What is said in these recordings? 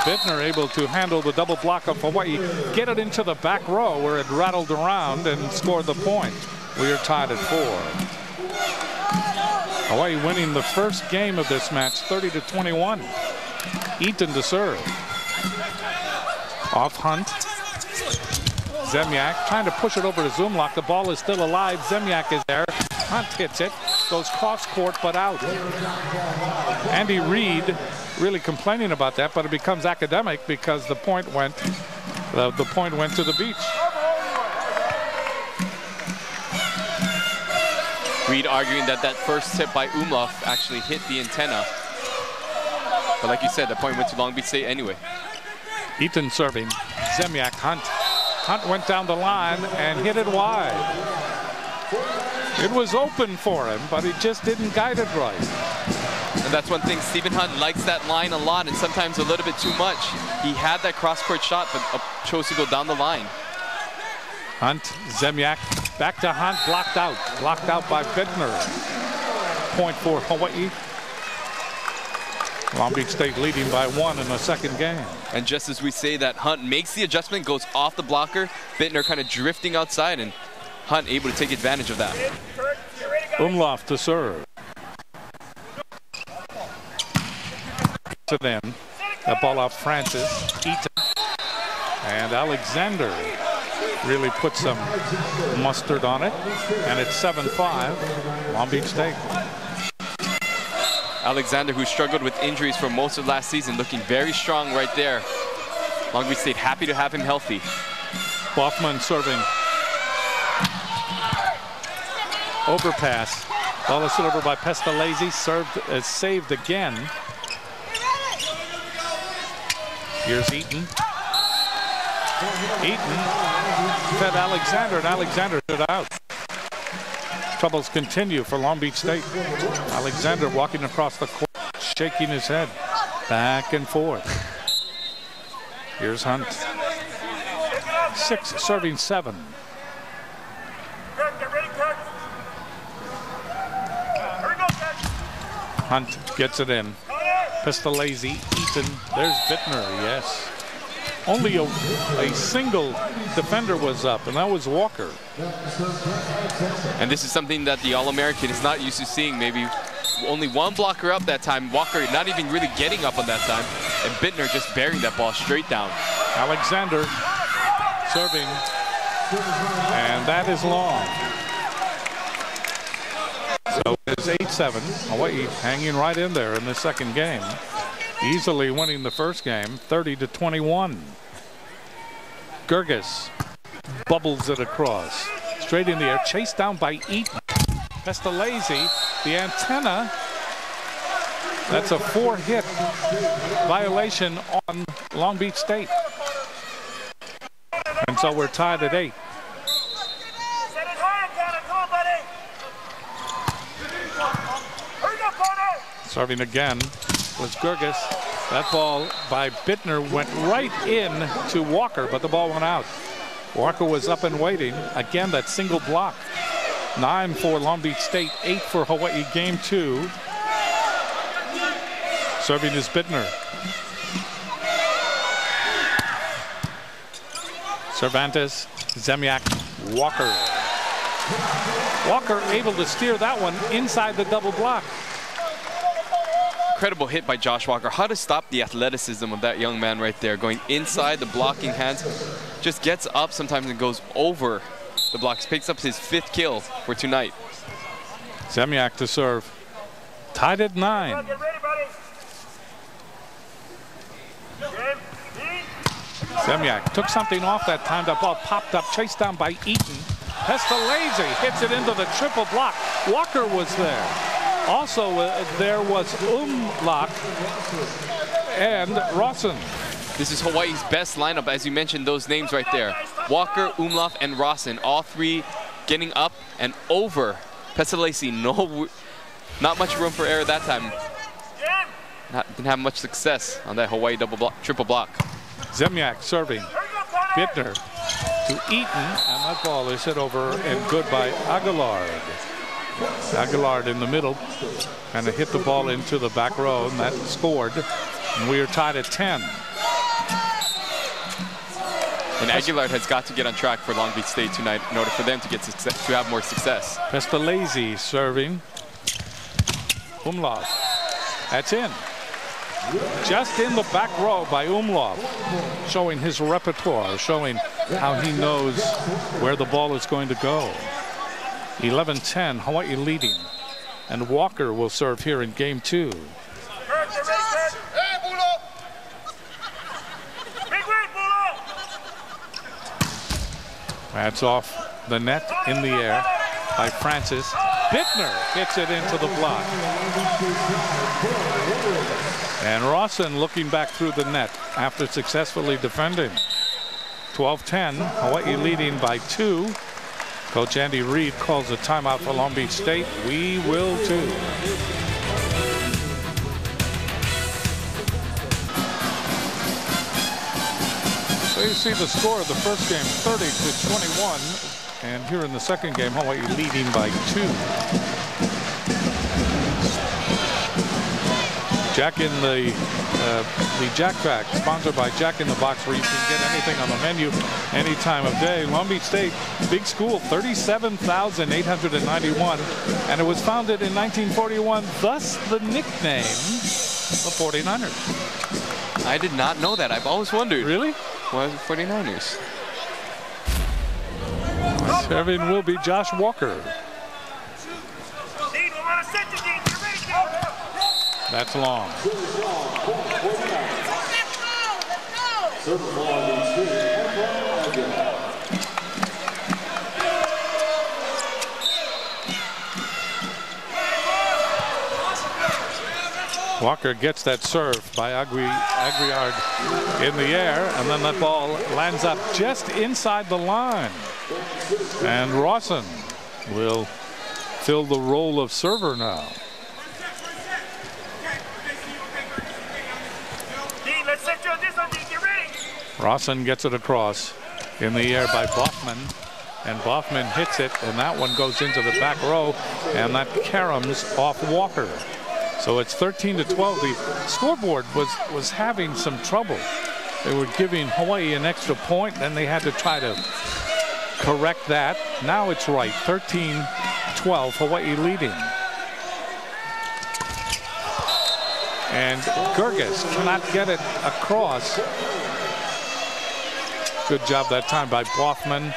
Bittner able to handle the double block of Hawaii, get it into the back row where it rattled around and scored the point. We are tied at 4. Hawaii winning the first game of this match 30-21. Eaton to serve. Off Hunt. Zemyak trying to push it over to Zumlach. The ball is still alive. Zemyak is there. Hunt hits it. Goes cross court but out. Andy Reid really complaining about that, but it becomes academic because the point went to the beach. Reid arguing that first tip by Umlauf actually hit the antenna. But like you said, the point went to Long Beach State anyway. Eaton serving. Zemyak, Hunt. Hunt went down the line and hit it wide. It was open for him, but he just didn't guide it right. And that's one thing, Stephen Hunt likes that line a lot and sometimes a little bit too much. He had that cross-court shot, but chose to go down the line. Hunt, Zemyak, back to Hunt, blocked out. Blocked out by Bittner. Point for Hawaii. Long Beach State leading by 1 in the second game. And just as we say that Hunt makes the adjustment, goes off the blocker, Bittner kind of drifting outside, and Hunt able to take advantage of that. Umlauf to serve. To them. That ball off Francis. Eaton. And Alexander really put some mustard on it. And it's 7-5. Long Beach State. Alexander, who struggled with injuries for most of last season, looking very strong right there. Long Beach State happy to have him healthy. Boffman serving. Overpass. Ball is hit over by Pestalozzi. Saved again. Here's Eaton. Eaton fed Alexander, and Alexander stood out. Troubles continue for Long Beach State. Alexander walking across the court, shaking his head back and forth. Here's Hunt. 6 serving 7. Hunt gets it in. Pestalozzi, Eaton. There's Bittner, yes. Only a single defender was up, and that was Walker. And this is something that the All-American is not used to seeing. Maybe only one blocker up that time. Walker not even really getting up on that time. And Bittner just burying that ball straight down. Alexander serving. And that is long. So it's 8-7. Hawaii hanging right in there in the second game. Easily winning the first game, 30-21. Gerges bubbles it across. Straight in the air, chased down by Eaton. Pestalozzi, the antenna. That's a 4-hit violation on Long Beach State. And so we're tied at 8. Serving again was Gerges. That ball by Bittner went right in to Walker, but the ball went out. Walker was up and waiting. Again, that single block. 9 for Long Beach State, 8 for Hawaii, game 2. Serving is Bittner. Cervantes, Zemyak, Walker. Walker able to steer that one inside the double block. Incredible hit by Josh Walker. How to stop the athleticism of that young man right there. Going inside the blocking hands. Just gets up sometimes and goes over the blocks. Picks up his 5th kill for tonight. Zemyak to serve. Tied at 9. Zemyak took something off that time. That ball popped up, chased down by Eaton. Pestalozzi hits it into the triple block. Walker was there. Also, there was Umlauf and Rawson. This is Hawaii's best lineup, as you mentioned those names right there. Walker, Umlauf, and Rawson, all 3 getting up and over Pestalozzi. Not much room for error that time. Didn't have much success on that Hawaii triple block. Zemyak serving. Bittner to Eaton, and that ball is hit over and good by Aguilar. Aguilar in the middle, kind of hit the ball into the back row, and that scored. And we are tied at 10. And Aguilar has got to get on track for Long Beach State tonight in order for them to get success, to have more success. Pestalozzi serving. Umlauf. That's in. Just in the back row by Umlauf, showing his repertoire, showing how he knows where the ball is going to go. 11-10, Hawaii leading. And Walker will serve here in game 2. That's off the net in the air by Francis. Bittner hits it into the block. And Rawson looking back through the net after successfully defending. 12-10, Hawaii leading by 2. Coach Andy Reid calls a timeout for Long Beach State. We will too. So you see the score of the first game, 30-21. And here in the second game, Hawaii leading by 2. Jack in the Jack Pack, sponsored by Jack in the Box, where you can get anything on the menu any time of day. Long Beach State, big school, 37,891, and it was founded in 1941, thus the nickname the 49ers. I did not know that. I've always wondered. Really? Why the 49ers? Serving will be Josh Walker. That's long. Walker gets that serve by Aguilar in the air, and then that ball lands up just inside the line. And Rawson will fill the role of server now. Rawson gets it across in the air by Boffman, and Boffman hits it, and that one goes into the back row, and that caroms off Walker. So it's 13-12. The scoreboard was having some trouble. They were giving Hawaii an extra point, then they had to try to correct that. Now it's right, 13-12, Hawaii leading. And Gerges cannot get it across. Good job that time by Boffman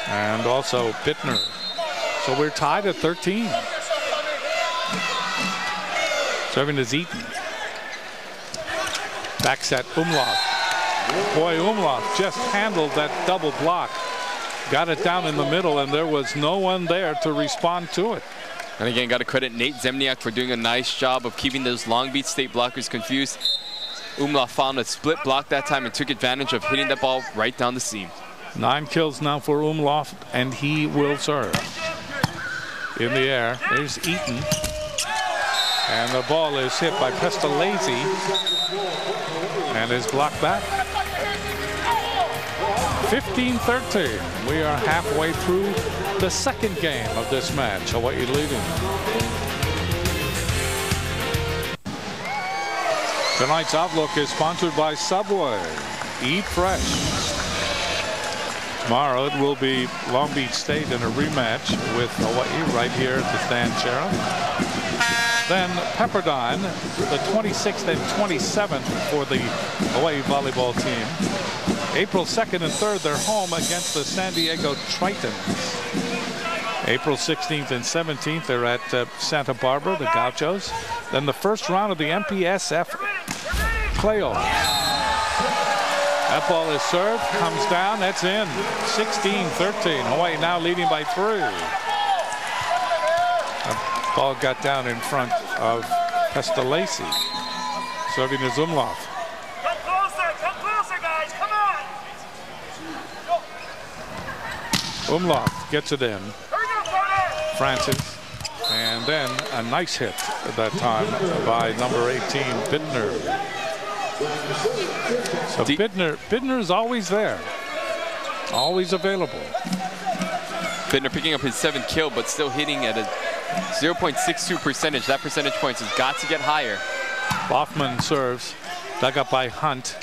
and also Bittner. So we're tied at 13. Serving is Eaton. Back set, Umlauf. Boy, Umlauf just handled that double block. Got it down in the middle, and there was no one there to respond to it. And again, got to credit Nate Zemniak for doing a nice job of keeping those Long Beach State blockers confused. Umlauf found a split block that time and took advantage of hitting that ball right down the seam. 9 kills now for Umlauf, and he will serve. In the air, there's Eaton. And the ball is hit by Pestalozzi and is blocked back. 15-13. We are halfway through the second game of this match. Hawaii leading. Tonight's Outlook is sponsored by Subway. Eat fresh. Tomorrow it will be Long Beach State in a rematch with Hawaii right here at the Stan Sheriff. Then Pepperdine, the 26th and 27th for the Hawaii volleyball team. April 2nd and 3rd, they're home against the San Diego Tritons. April 16th and 17th, they're at Santa Barbara, the Gauchos. Then the first round of the MPSF playoffs. That ball is served, comes down, that's in. 16-13, Hawaii now leading by 3. Ball got down in front of Pestalozzi. Serving is Umlauf. Come closer, guys, come on! Umlauf gets it in. Francis. And then a nice hit at that time by number 18, Bittner. So Bittner is always there. Always available. Bittner picking up his 7th kill, but still hitting at a 0.62 percentage. That percentage points has got to get higher. Boffman serves, dug up by Hunt.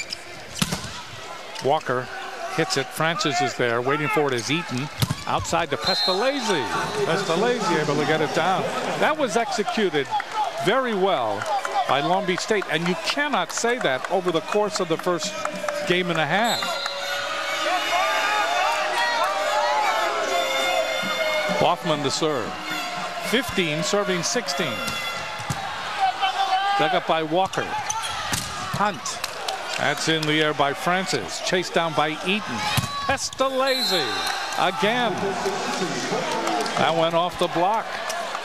Walker hits it. Francis is there. Waiting for it is Eaton. Outside to Pestalozzi. Pestalozzi able to get it down. That was executed very well by Long Beach State. And you cannot say that over the course of the first game and a half. Hoffman to serve. 15 serving 16. Dug up by Walker. Hunt. That's in the air by Francis. Chased down by Eaton. Pestalozzi again. That went off the block.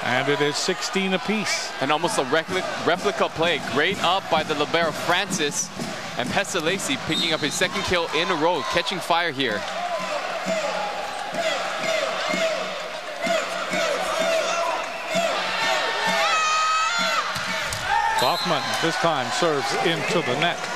And it is 16 apiece. And almost a replica play. Great up by the libero Francis. And Pestalozzi picking up his second kill in a row. Catching fire here. Hoffman this time serves into the net.